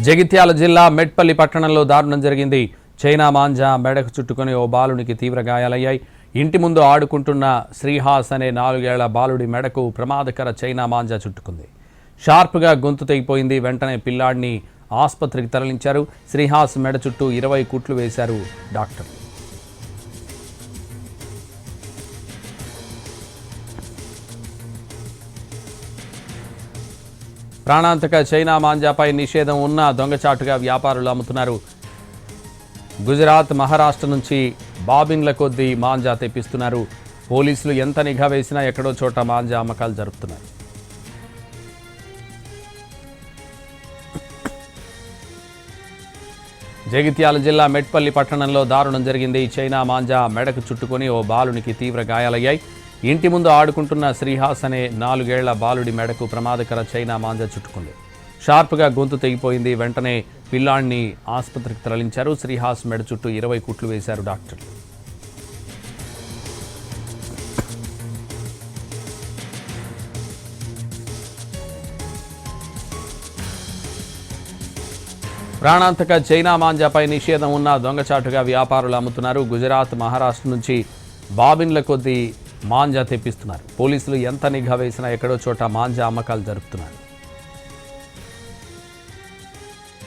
జగిత్యాల జిల్లా మెట్పల్లి పట్టణంలో దారుణం జరిగింది. చైనా మాంజా మెడకు చుట్టుకుని ఓ బాలునికి తీవ్ర గాయాలయ్యాయి. ఇంటి ముందు ఆడుకుంటున్న శ్రీహాస్ అనే 4 ఏళ్ల బాలుడి మెడకు ప్రమాదకర చైనా మాంజా చుట్టుకుంది. షార్ప్గా గొంతు తెగిపోయింది. వెంటనే పిల్లాడిని ఆసుపత్రికి తరలించారు. శ్రీహాస్ మెడ చుట్టూ 20 కుట్లు వేశారు డాక్టర్. ప్రాణాంతక చైనా మాంజాపై నిషేధం ఉన్న దొంగచాటుగా వ్యాపారులు అమ్ముతున్నారు. గుజరాత్, మహారాష్ట్ర నుంచి బాబిన్ల కొద్దీ మాంజా తెప్పిస్తున్నారు. పోలీసులు ఎంత నిఘా వేసినా ఎక్కడో చోట మాంజా అమ్మకాలు జరుపుతున్నారు. జగిత్యాల జిల్లా మెట్పల్లి పట్టణంలో దారుణం జరిగింది. చైనా మాంజా మెడకు చుట్టుకొని ఓ బాలునికి తీవ్ర గాయాలయ్యాయి. ఇంటి ముందు ఆడుకుంటున్న శ్రీహాస్ అనే 4 ఏళ్ల బాలుడి మెడకు ప్రమాదకర చైనా మాంజా చుట్టుకుంది. షార్ప్గా గొంతు తెగిపోయింది. వెంటనే పిల్లాడిని ఆసుపత్రికి తరలించారు. శ్రీహాస్ మెడ చుట్టూ 20 కుట్లు వేశారు డాక్టర్లు. ప్రాణాంతక చైనా మాంజాపై నిషేధం ఉన్న దొంగచాటుగా వ్యాపారులు అమ్ముతున్నారు. గుజరాత్, మహారాష్ట్ర నుంచి బాబిన్ల కొద్దీ మాంజా తెప్పిస్తున్నారు. పోలీసులు ఎంత నిఘా వేసినా ఎక్కడో చోట మాంజా అమ్మకాలు జరుపుతున్నారు.